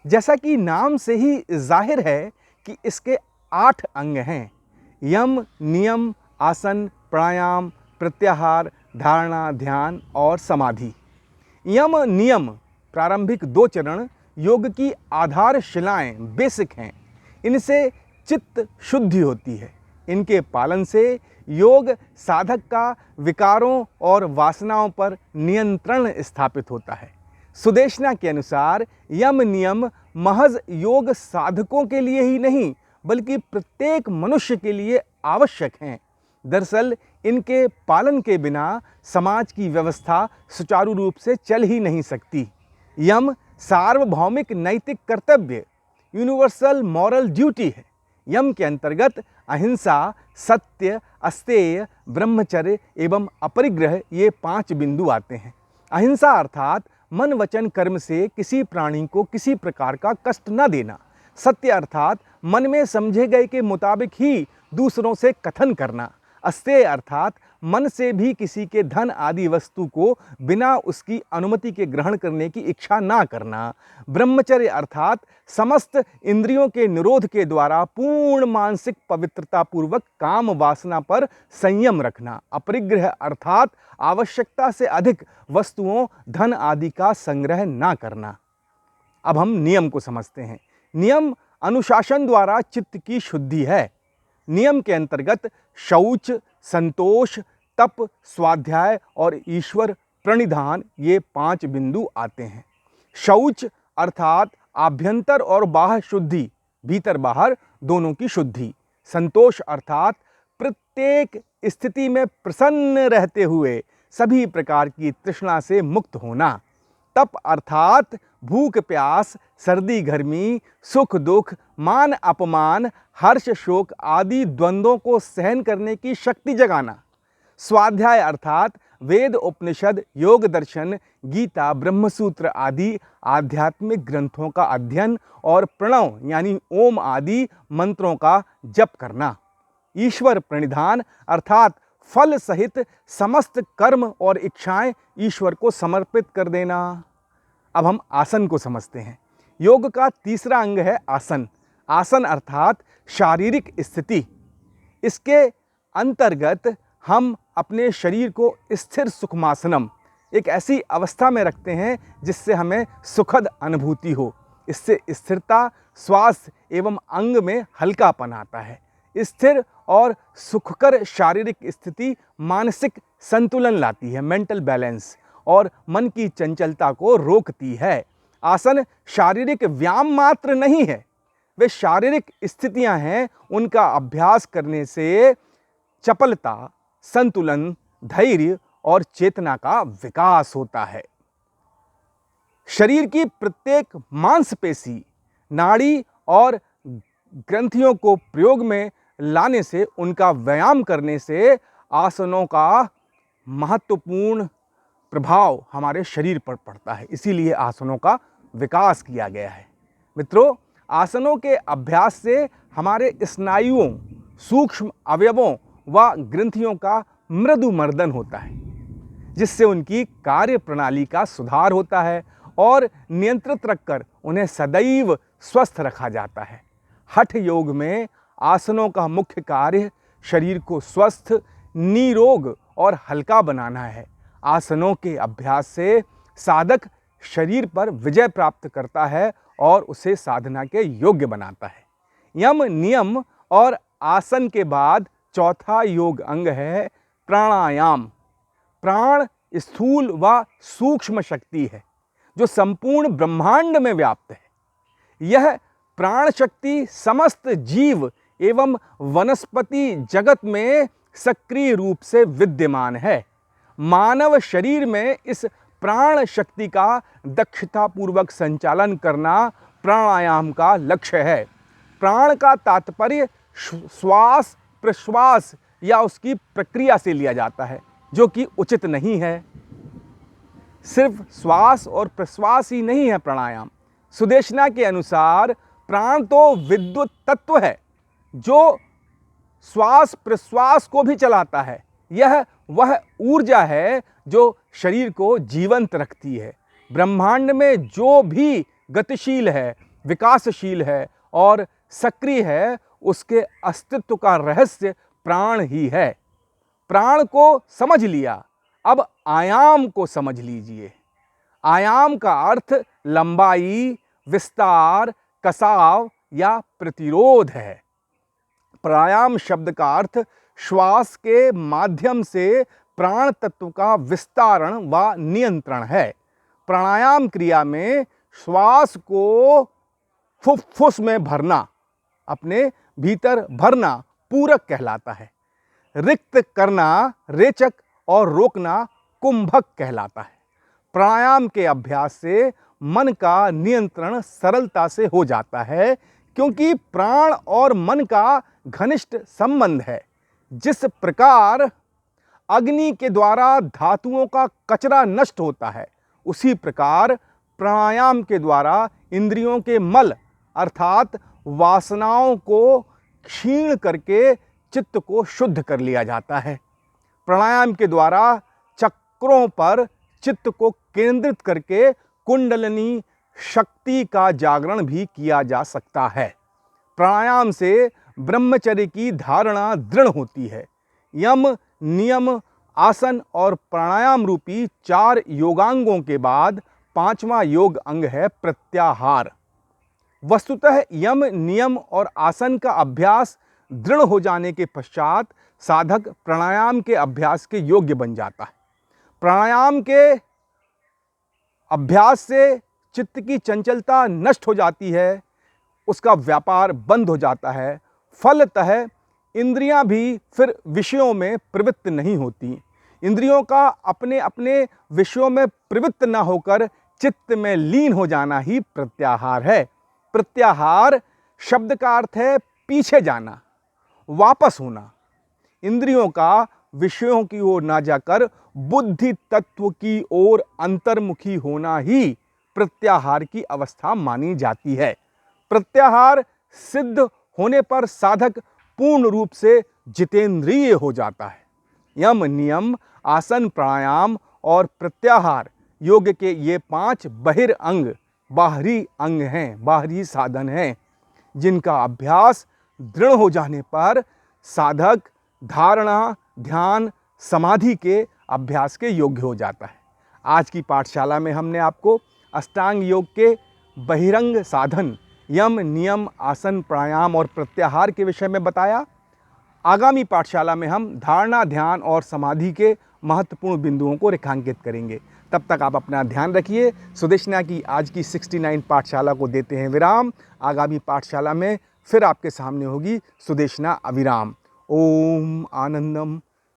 जैसा कि नाम से ही जाहिर है कि इसके 8 अंग हैं। यम, नियम, आसन, प्राणायाम, प्रत्याहार, धारणा, ध्यान और समाधि। यम नियम प्रारंभिक 2 चरण योग की आधारशिलाएं, बेसिक हैं। इनसे चित्त शुद्धि होती है। इनके पालन से योग साधक का विकारों और वासनाओं पर नियंत्रण स्थापित होता है। सुदेशना के अनुसार यम नियम महज योग साधकों के लिए ही नहीं बल्कि प्रत्येक मनुष्य के लिए आवश्यक हैं। दरअसल इनके पालन के बिना समाज की व्यवस्था सुचारू रूप से चल ही नहीं सकती। यम सार्वभौमिक नैतिक कर्तव्य, यूनिवर्सल मॉरल ड्यूटी है। यम के अंतर्गत अहिंसा, सत्य, अस्तेय, ब्रह्मचर्य एवं अपरिग्रह ये 5 बिंदु आते हैं। अहिंसा अर्थात मन वचन कर्म से किसी प्राणी को किसी प्रकार का कष्ट न देना। सत्य अर्थात मन में समझे गए के मुताबिक ही दूसरों से कथन करना। अस्तेय अर्थात मन से भी किसी के धन आदि वस्तु को बिना उसकी अनुमति के ग्रहण करने की इच्छा ना करना। ब्रह्मचर्य अर्थात समस्त इंद्रियों के निरोध के द्वारा पूर्ण मानसिक पवित्रता पूर्वक काम वासना पर संयम रखना। अपरिग्रह अर्थात आवश्यकता से अधिक वस्तुओं, धन आदि का संग्रह ना करना। अब हम नियम को समझते हैं। नियम अनुशासन द्वारा चित्त की शुद्धि है। नियम के अंतर्गत शौच, संतोष, तप, स्वाध्याय और ईश्वर प्रणिधान ये 5 बिंदु आते हैं। शौच अर्थात आभ्यंतर और बाह्य शुद्धि, भीतर बाहर दोनों की शुद्धि। संतोष अर्थात प्रत्येक स्थिति में प्रसन्न रहते हुए सभी प्रकार की तृष्णा से मुक्त होना। तप अर्थात भूख प्यास, सर्दी गर्मी, सुख दुख, मान अपमान, हर्ष शोक आदि द्वंद्वों को सहन करने की शक्ति जगाना। स्वाध्याय अर्थात वेद, उपनिषद, योग दर्शन, गीता, ब्रह्मसूत्र आदि आध्यात्मिक ग्रंथों का अध्ययन और प्रणव यानी ओम आदि मंत्रों का जप करना। ईश्वर प्रणिधान अर्थात फल सहित समस्त कर्म और इच्छाएं ईश्वर को समर्पित कर देना। अब हम आसन को समझते हैं। योग का तीसरा अंग है आसन। आसन अर्थात शारीरिक स्थिति। इसके अंतर्गत हम अपने शरीर को स्थिर सुखमासनम, एक ऐसी अवस्था में रखते हैं जिससे हमें सुखद अनुभूति हो। इससे स्थिरता, स्वास्थ्य एवं अंग में हल्कापन आता है। स्थिर और सुखकर शारीरिक स्थिति मानसिक संतुलन लाती है, मेंटल बैलेंस, और मन की चंचलता को रोकती है। आसन शारीरिक व्यायाम मात्र नहीं है, वे शारीरिक स्थितियां हैं। उनका अभ्यास करने से चपलता, संतुलन, धैर्य और चेतना का विकास होता है। शरीर की प्रत्येक मांसपेशी, नाड़ी और ग्रंथियों को प्रयोग में लाने से, उनका व्यायाम करने से आसनों का महत्वपूर्ण प्रभाव हमारे शरीर पर पड़ता है। इसीलिए आसनों का विकास किया गया है। मित्रों, आसनों के अभ्यास से हमारे स्नायुओं, सूक्ष्म अवयवों व ग्रंथियों का मृदु मर्दन होता है, जिससे उनकी कार्य प्रणाली का सुधार होता है और नियंत्रित रखकर उन्हें सदैव स्वस्थ रखा जाता है। हठ योग में आसनों का मुख्य कार्य शरीर को स्वस्थ, निरोग और हल्का बनाना है। आसनों के अभ्यास से साधक शरीर पर विजय प्राप्त करता है और उसे साधना के योग्य बनाता है। यम, नियम और आसन के बाद चौथा योग अंग है प्राणायाम। प्राण स्थूल व सूक्ष्म शक्ति है जो संपूर्ण ब्रह्मांड में व्याप्त है। यह प्राण शक्ति समस्त जीव एवं वनस्पति जगत में सक्रिय रूप से विद्यमान है। मानव शरीर में इस प्राण शक्ति का दक्षतापूर्वक संचालन करना प्राणायाम का लक्ष्य है। प्राण का तात्पर्य श्वास प्रश्वास या उसकी प्रक्रिया से लिया जाता है, जो कि उचित नहीं है। सिर्फ श्वास और प्रश्वास ही नहीं है प्राणायाम। सुदेशना के अनुसार प्राण तो विद्युत तत्व है जो श्वास प्रश्वास को भी चलाता है। यह वह ऊर्जा है जो शरीर को जीवंत रखती है। ब्रह्मांड में जो भी गतिशील है विकासशील है और सक्रिय है, उसके अस्तित्व का रहस्य प्राण ही है। प्राण को समझ लिया, अब आयाम को समझ लीजिए। आयाम का अर्थ लंबाई, विस्तार, कसाव या प्रतिरोध है। प्राणायाम शब्द का अर्थ श्वास के माध्यम से प्राण तत्व का विस्तारण व नियंत्रण है। प्राणायाम क्रिया में श्वास को फुफ्फुस में भरना, अपने भीतर भरना पूरक कहलाता है। रिक्त करना रेचक और रोकना कुंभक कहलाता है। प्राणायाम के अभ्यास से मन का नियंत्रण सरलता से हो जाता है, क्योंकि प्राण और मन का घनिष्ठ संबंध है। जिस प्रकार अग्नि के द्वारा धातुओं का कचरा नष्ट होता है, उसी प्रकार प्राणायाम के द्वारा इंद्रियों के मल अर्थात वासनाओं को क्षीण करके चित्त को शुद्ध कर लिया जाता है। प्राणायाम के द्वारा चक्रों पर चित्त को केंद्रित करके कुंडलिनी शक्ति का जागरण भी किया जा सकता है। प्राणायाम से ब्रह्मचर्य की धारणा दृढ़ होती है। यम, नियम, आसन और प्राणायाम रूपी 4 योगांगों के बाद 5वां योग अंग है प्रत्याहार। वस्तुतः यम, नियम और आसन का अभ्यास दृढ़ हो जाने के पश्चात साधक प्राणायाम के अभ्यास के योग्य बन जाता है। प्राणायाम के अभ्यास से चित्त की चंचलता नष्ट हो जाती है, उसका व्यापार बंद हो जाता है। फलतः इंद्रियां भी फिर विषयों में प्रवृत्त नहीं होती। इंद्रियों का अपने अपने विषयों में प्रवृत्त न होकर चित्त में लीन हो जाना ही प्रत्याहार है। प्रत्याहार शब्द का अर्थ है पीछे जाना, वापस होना। इंद्रियों का विषयों की ओर ना जाकर बुद्धि तत्व की ओर अंतर्मुखी होना ही प्रत्याहार की अवस्था मानी जाती है। प्रत्याहार सिद्ध होने पर साधक पूर्ण रूप से जितेंद्रिय हो जाता है। यम, नियम, आसन, प्राणायाम और प्रत्याहार योग के ये 5 बहिरंग बाहरी अंग हैं, बाहरी साधन हैं, जिनका अभ्यास दृढ़ हो जाने पर साधक धारणा, ध्यान, समाधि के अभ्यास के योग्य हो जाता है। आज की पाठशाला में हमने आपको अष्टांग योग के बहिरंग साधन यम, नियम, आसन, प्राणायाम और प्रत्याहार के विषय में बताया। आगामी पाठशाला में हम धारणा, ध्यान और समाधि के महत्वपूर्ण बिंदुओं को रेखांकित करेंगे। तब तक आप अपना ध्यान रखिए। सुदेशना की आज की 69 पाठशाला को देते हैं विराम। आगामी पाठशाला में फिर आपके सामने होगी सुदेशना अविराम। ओम आनंदम